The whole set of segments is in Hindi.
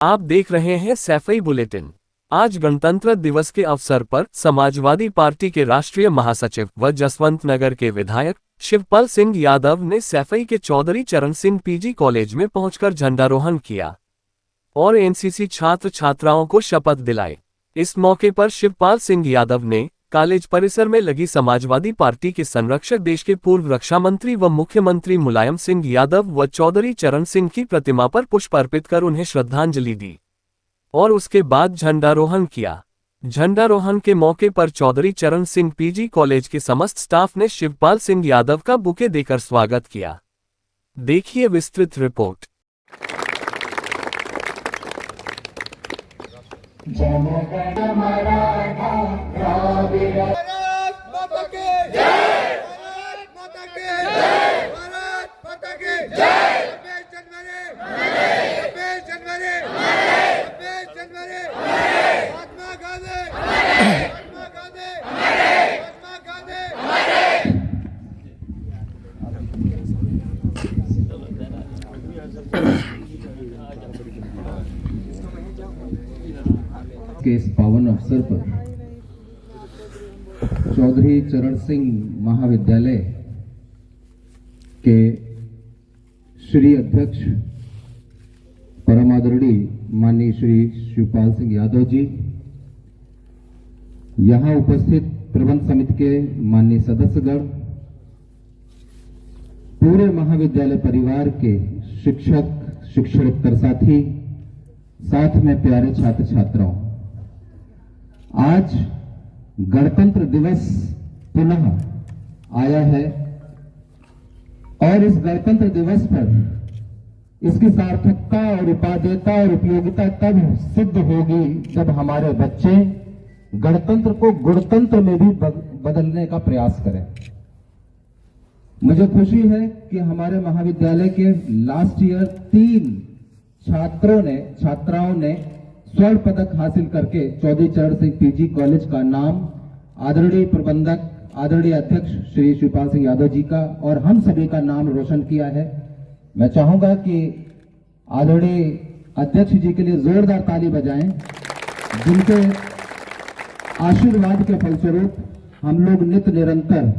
आप देख रहे हैं सैफई बुलेटिन। आज गणतंत्र दिवस के अवसर पर समाजवादी पार्टी के राष्ट्रीय महासचिव व जसवंत नगर के विधायक शिवपाल सिंह यादव ने सैफई के चौधरी चरण सिंह पीजी कॉलेज में पहुंचकर झंडारोहण किया और एनसीसी छात्र छात्राओं को शपथ दिलाई। इस मौके पर शिवपाल सिंह यादव ने कॉलेज परिसर में लगी समाजवादी पार्टी के संरक्षक देश के पूर्व रक्षा मंत्री व मुख्यमंत्री मुलायम सिंह यादव व चौधरी चरण सिंह की प्रतिमा पर पुष्प अर्पित कर उन्हें श्रद्धांजलि दी और उसके बाद झंडारोहण किया। झंडारोहण के मौके पर चौधरी चरण सिंह पीजी कॉलेज के समस्त स्टाफ ने शिवपाल सिंह यादव का बुके देकर स्वागत किया। देखिए विस्तृत रिपोर्ट। के इस पावन अवसर पर चौधरी चरण सिंह महाविद्यालय के श्री अध्यक्ष परम आदरणीय माननीय श्री शिवपाल सिंह यादव जी, यहां उपस्थित प्रबंध समिति के माननीय सदस्यगण, पूरे महाविद्यालय परिवार के शिक्षक शिक्षकेतर साथी, साथ में प्यारे छात्र छात्राओं, आज गणतंत्र दिवस पुनः आया है और इस गणतंत्र दिवस पर इसकी सार्थकता और उपादेयता और उपयोगिता तब सिद्ध होगी जब हमारे बच्चे गणतंत्र को गुणतंत्र में भी बदलने का प्रयास करें। मुझे खुशी है कि हमारे महाविद्यालय के लास्ट ईयर 3 छात्राओं ने स्वर्ण पदक हासिल करके चौधरी चरण सिंह पीजी कॉलेज का नाम आदरणीय प्रबंधक आदरणीय अध्यक्ष श्री शिवपाल सिंह यादव जी का और हम सभी का नाम रोशन किया है। मैं चाहूंगा कि आदरणीय अध्यक्ष जी के लिए जोरदार ताली बजाएं, जिनके आशीर्वाद के फलस्वरूप हम लोग नित्य निरंतर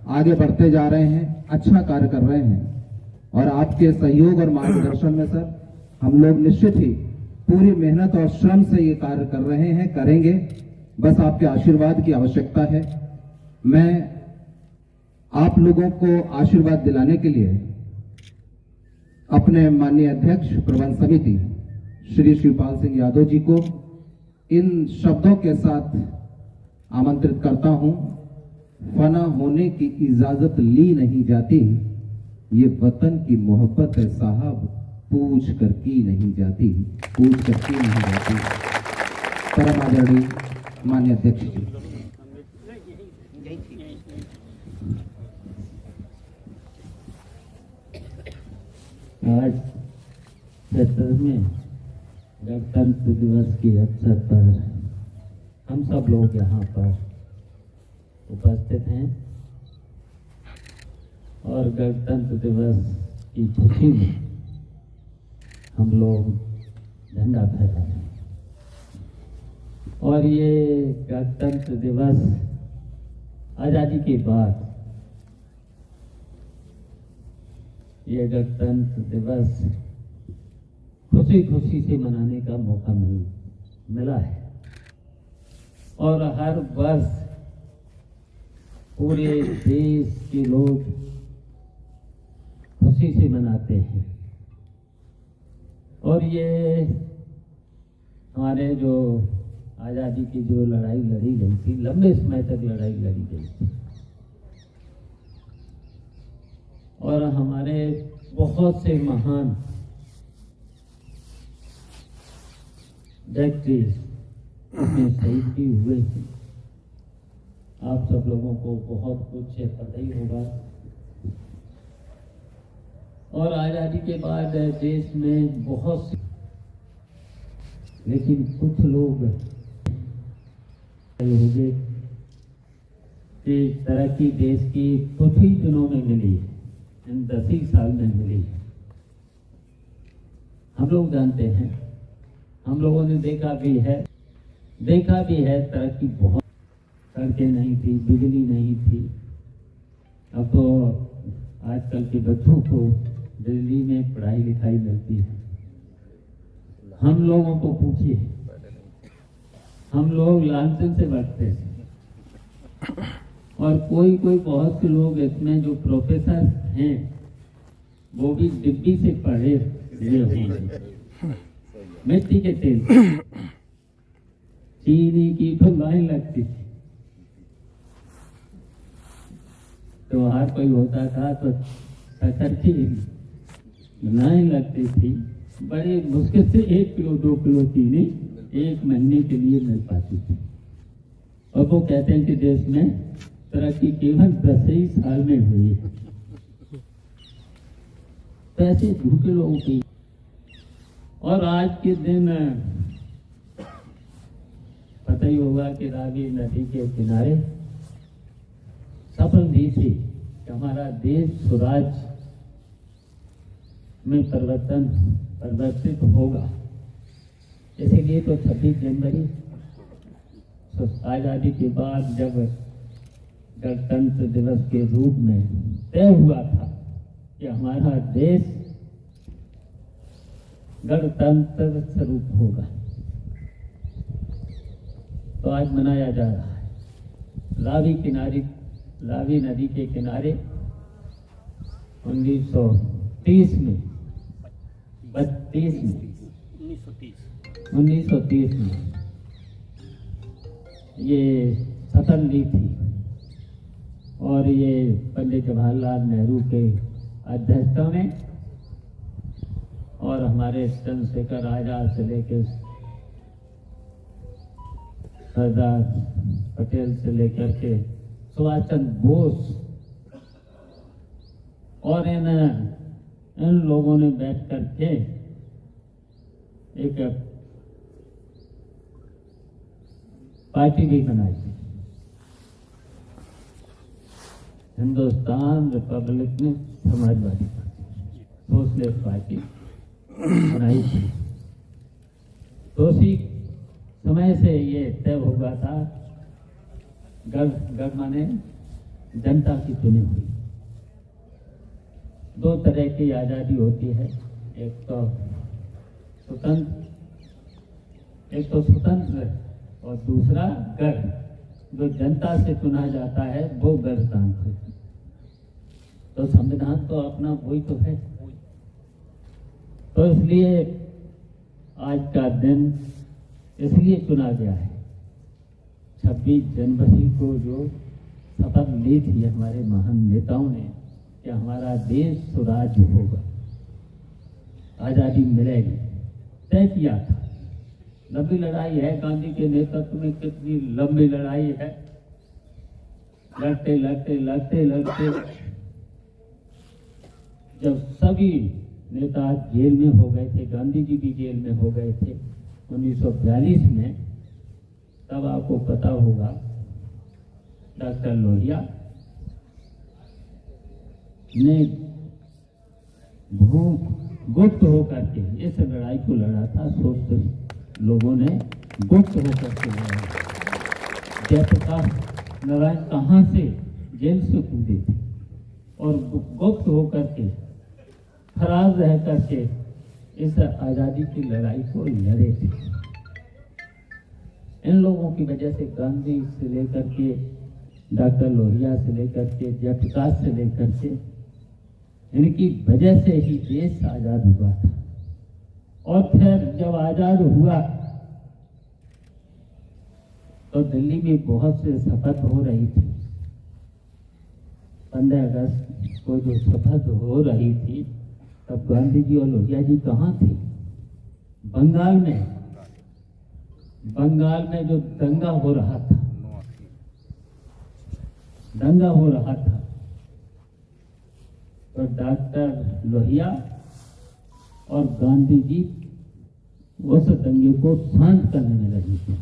आगे बढ़ते जा रहे हैं, अच्छा कार्य कर रहे हैं और आपके सहयोग और मार्गदर्शन में सर हम लोग निश्चित ही पूरी मेहनत और श्रम से ये कार्य कर रहे हैं, करेंगे। बस आपके आशीर्वाद की आवश्यकता है। मैं आप लोगों को आशीर्वाद दिलाने के लिए अपने माननीय अध्यक्ष प्रबंध समिति श्री शिवपाल सिंह यादव जी को इन शब्दों के साथ आमंत्रित करता हूं। फना होने की इजाजत ली नहीं जाती, ये वतन की मोहब्बत है साहब, पूछ कर की नहीं जाती, पूछ कर की नहीं जाती। परम आदरणीय माननीय अध्यक्ष जी, आज 70वें गणतंत्र दिवस के अवसर पर हम सब लोग यहाँ पर उपस्थित हैं और गणतंत्र दिवस की खुशी में हम लोग झंडा फहरा रहे हैं और ये गणतंत्र दिवस आज़ादी के बाद ये गणतंत्र दिवस खुशी खुशी से मनाने का मौका मिला है और हर वर्ष पूरे देश के लोग खुशी से मनाते हैं और ये हमारे जो आज़ादी की जो लड़ाई लड़ी गई थी, लंबे समय तक लड़ाई लड़ी गई थी और हमारे बहुत से महान व्यक्ति इसमें शहीद भी हुए हैं। आप सब लोगों को बहुत कुछ पता ही होगा और आज़ादी के बाद देश में बहुत से, लेकिन कुछ लोग होंगे कि तरक्की देश की कुछ ही दिनों में मिली, इन 10 ही साल में मिली। हम लोग जानते हैं हम लोगों ने देखा भी है तरक्की बहुत, सड़कें नहीं थी, बिजली नहीं थी। अब तो आजकल के बच्चों को दिल्ली में पढ़ाई लिखाई मिलती है। हम लोगों को पूछिए, हम लोग लालचन से बढ़ते थे, और कोई बहुत से लोग इसमें जो प्रोफेसर हैं वो भी डिग्री से पढ़े हुए होंगे। मिट्टी के तेल, चीनी की तो लाइन लगती थी, त्योहार कोई होता था तो शक्कर की लाइन लगती थी। बड़े मुश्किल से 1 किलो 2 किलो चीनी 1 महीने के लिए मिल पाती थी। और वो कहते हैं कि देश में तरक्की केवल 10 ही साल में हुई है। पैसे झूठे लोगों की। और आज के दिन पता ही होगा कि रावी नदी के किनारे सफल दी थी कि हमारा देश स्वराज में परिवर्तित होगा। इसीलिए तो 26 जनवरी आजादी के बाद जब गणतंत्र दिवस के रूप में तय हुआ था कि हमारा देश गणतंत्र स्वरूप होगा, तो आज मनाया जा रहा है। रावी नदी के किनारे 1930 में ये शपथ ली थी, और ये पंडित जवाहरलाल नेहरू के अध्यक्षता में और हमारे चंद्रशेखर आजाद से लेकर सरदार पटेल से लेकर के सुभाष चंद्र बोस और इन लोगों ने बैठ करके एक पार्टी भी बनाई थी, Hindustan Republican Samajwadi party, socialist party बनाई थी। तो उसी समय से ये तय हो गया था, गढ़ माने जनता की चुनी हुई। 2 तरह की आजादी होती है, एक तो स्वतंत्र और दूसरा गढ़। जो जनता से चुना जाता है वो गणतंत्र। तो संविधान तो अपना वही तो है। तो इसलिए आज का दिन इसलिए चुना गया है। 26 जनवरी को जो शपथ ली थी हमारे महान नेताओं ने कि हमारा देश स्वराज्य होगा, आजादी मिलेगी, तय किया था। लंबी लड़ाई है, गांधी के नेतृत्व में कितनी लंबी लड़ाई है। लड़ते जब सभी नेता जेल में हो गए थे, गांधी जी भी जेल में हो गए थे 1942 में, तब आपको पता होगा डॉक्टर लोहिया ने गुप्त होकर के इस लड़ाई को लड़ा था। सोचते लोगों ने गुप्त होकर के लड़ा। जयप्रकाश नारायण कहाँ से जेल से कूदे थे और गुप्त होकर के फरार रह करके इस आजादी की लड़ाई को लड़े थे। इन लोगों की वजह से गांधी से लेकर के डॉक्टर लोहिया से लेकर के जयप्रकाश से लेकर के इनकी वजह से ही देश आजाद हुआ था। और फिर जब आजाद हुआ तो दिल्ली में बहुत से शपथ हो रही थी। 15 अगस्त को जो शपथ हो रही थी तब गांधी जी और लोहिया जी कहाँ थे? बंगाल में जो दंगा हो रहा था तो डॉक्टर लोहिया और गांधी जी उस दंगे को शांत करने में लगे थे।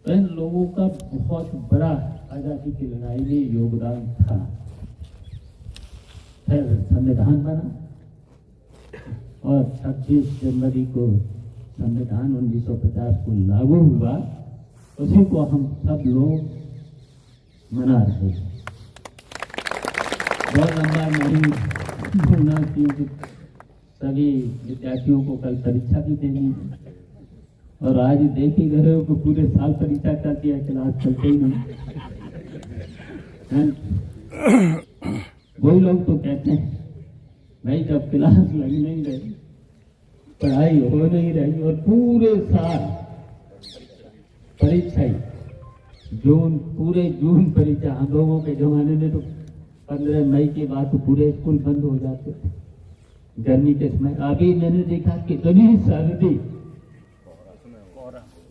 इन लोगों का बहुत बड़ा आजादी की लड़ाई में योगदान था। फिर संविधान बना, और 26 जनवरी को संविधान 1950 को लागू हुआ, उसी को हम सब लोग मना रहे हैं। बहुत लंबा नहीं होना, क्योंकि सभी विद्यार्थियों को कल परीक्षा भी देनी है, और आज देख ही रहे हो कि पूरे साल परीक्षा कर दिया, क्लास चलते ही नहीं है। वही लोग तो कहते हैं भाई जब क्लास लग नहीं रही, पढ़ाई हो नहीं रही, और पूरे साल परीक्षा ही पूरे जून परीक्षा। हम लोगों के जमाने में तो 15 मई के बाद तो पूरे स्कूल बंद हो जाते थे गर्मी के समय। अभी मैंने देखा कितनी सर्दी,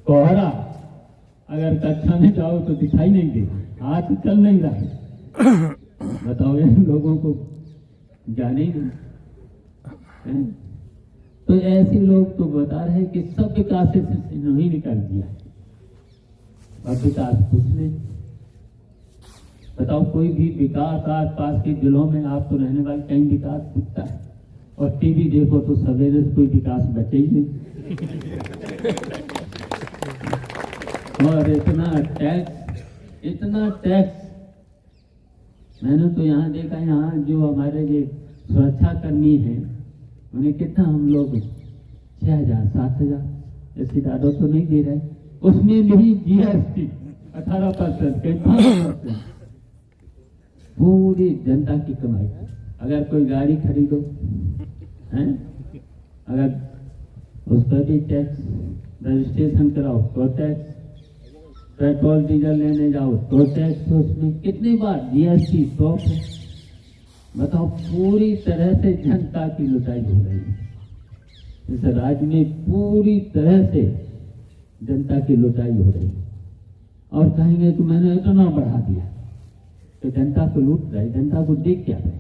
कोहरा, अगर कक्षा में जाओ तो दिखाई नहीं दे, हाथ चल नहीं रहा। बताओ इन लोगों को जाने ही नहीं। तो ऐसे लोग तो बता रहे कि सब विकास से नहीं निकाल दिया, अब विकास कुछ नहीं। बताओ कोई भी विकास आस पास के जिलों में आपको रहने वाले कहीं विकास दिखता है? और टीवी देखो तो सवेरे से कोई विकास बचे ही नहीं। और इतना टैक्स मैंने तो यहाँ देखा, यहाँ जो हमारे जो सुरक्षा कर्मी हैं उन्हें कितना हम लोग 6,000 7,000 ऐसी ज़्यादा तो नहीं दे रहे, उसमें भी GST 18%। पूरी जनता की कमाई। अगर कोई गाड़ी खरीदो हैं, अगर उस पर भी टैक्स, रजिस्ट्रेशन कराओ तो टैक्स, पेट्रोल डीजल लेने जाओ तो टैक्स, उसमें कितनी बार GST टॉप है। बताओ पूरी तरह से जनता की लुटाई हो रही है इस राज्य में, पूरी तरह से जनता की लुटाई हो रही है। और कहेंगे कि मैंने इतना बढ़ा दिया, तो जनता को लूट रहे, जनता को देख क्या रहे।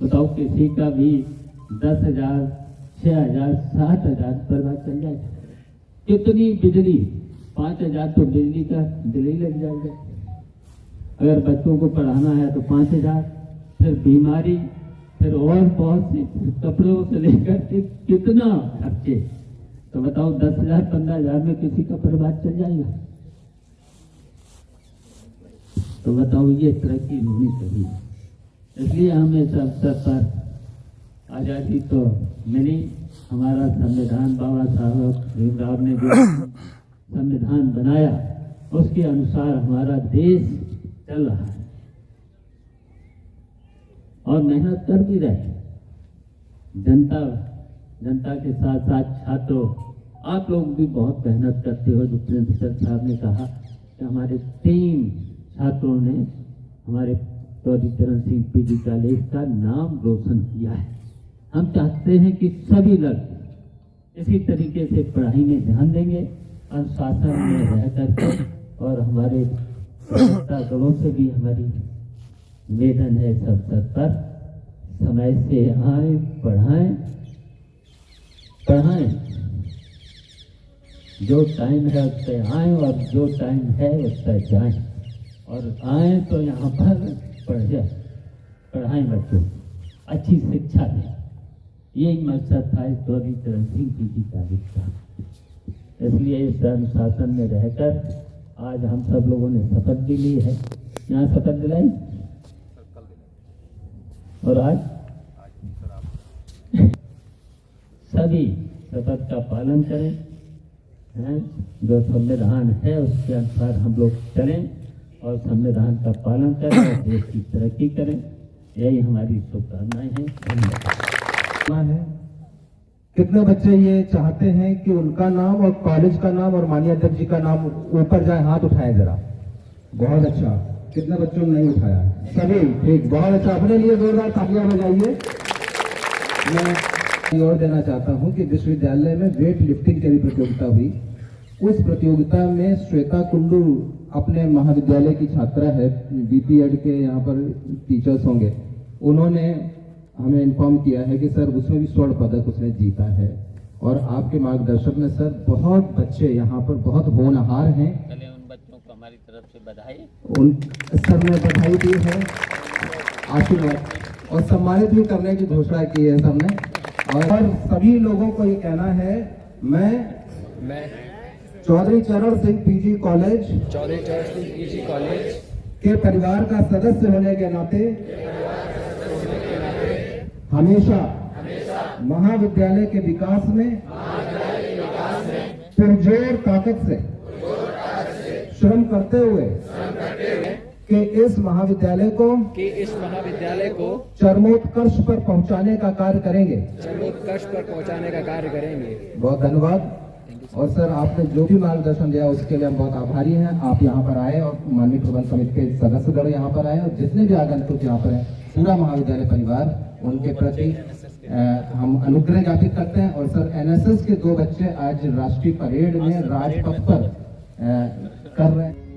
बताओ किसी का भी 10,000 6,000 7,000 पर बात चल जाए, कितनी बिजली, 5,000 तो बिजली का बिल ही लग जाएगा। अगर बच्चों को पढ़ाना है तो 5,000, फिर बीमारी, फिर और बहुत सी कपड़ों से लेकर के कितना खर्चे। तो बताओ 10,000 15,000 में किसी का बर्बाद चल जाएगा? तो बताओ ये तरक्की होनी चाहिए। इसलिए हमें इस अवसर पर आज़ादी तो मिली, हमारा संविधान बाबा साहब भीमराव ने जो संविधान बनाया उसके अनुसार हमारा देश चल रहा है, और मेहनत कर भी रहे। जनता के साथ साथ छात्रों, आप लोग भी बहुत मेहनत करते हो। जो प्रिंसिपल साहब ने कहा कि हमारे 3 छात्रों ने हमारे चौधरी चरण सिंह पीजी कॉलेज का नाम रोशन किया है। हम चाहते हैं कि सभी लड़के इसी तरीके से पढ़ाई में ध्यान देंगे, अनुशासन में रह करके, और हमारे दलों से भी हमारी निवेदन है इस अवसर पर, समय से आए, पढ़ाएं, जो टाइम है उस पर आए, और जो टाइम है उस पर जाएं, और आए तो यहाँ पर पढ़ाएं बच्चों, अच्छी शिक्षा दें। यही मकसद था इस चौधरी चरण सिंह पीजी कॉलेज का। इसलिए इस अनुशासन में रहकर आज हम सब लोगों ने शपथ भी ली है। यहाँ शपथ दिलाई, और आज सभी शपथ का पालन करें, हैं? जो संविधान है उसके अनुसार हम लोग चलें, और संविधान का पालन करें, और देश की तरक्की करें। यही हमारी शुभकामनाएं हैं। धन्यवाद। है कितने बच्चे ये चाहते हैं कि उनका नाम और कॉलेज का नाम और माननीय अध्यक्ष जी का नाम ऊपर जाए? हाथ उठाएं जरा। बहुत अच्छा, कितने बच्चों ने नहीं उठाया? सभी, ठीक, बहुत अच्छा। अपने लिए जोरदार तालियां बजाइए। मैं और देना चाहता हूं कि विश्वविद्यालय में वेट लिफ्टिंग की भी प्रतियोगिता हुई। उस प्रतियोगिता में श्वेता कुंडू अपने महाविद्यालय की छात्रा है, बीपीएड के यहाँ पर टीचर्स होंगे, उन्होंने हमें इन्फॉर्म किया है कि सर उसमें भी स्वर्ण पदक उसने जीता है। और आपके मार्गदर्शन में सर बहुत बच्चे यहाँ पर बहुत होनहार हैं। चले उन बच्चों को हमारी तरफ से बधाई। उन सर ने बधाई दी है, आशीर्वाद और सम्मानित भी करने की घोषणा की है सबने। और सभी लोगों को ये कहना है, मैं चौधरी चरण सिंह पीजी कॉलेज के परिवार का सदस्य होने के नाते हमेशा महाविद्यालय के विकास में पुरजोर ताकत से श्रम करते हुए कि इस महाविद्यालय को चरमोत्कर्ष पर पहुंचाने का कार्य करेंगे। बहुत धन्यवाद। और सर, आपने जो भी मार्गदर्शन दिया उसके लिए हम बहुत आभारी हैं। आप यहाँ पर आए और माननीय प्रबंध समिति के सदस्यगण यहाँ पर आए और जितने भी आगंतुक यहाँ पर हैं, पूरा महाविद्यालय परिवार, उनके प्रति हम अनुग्रह ज्ञापित करते हैं। और सर, एनएसएस के 2 बच्चे आज राष्ट्रीय परेड में राजपथ पर कर रहे हैं।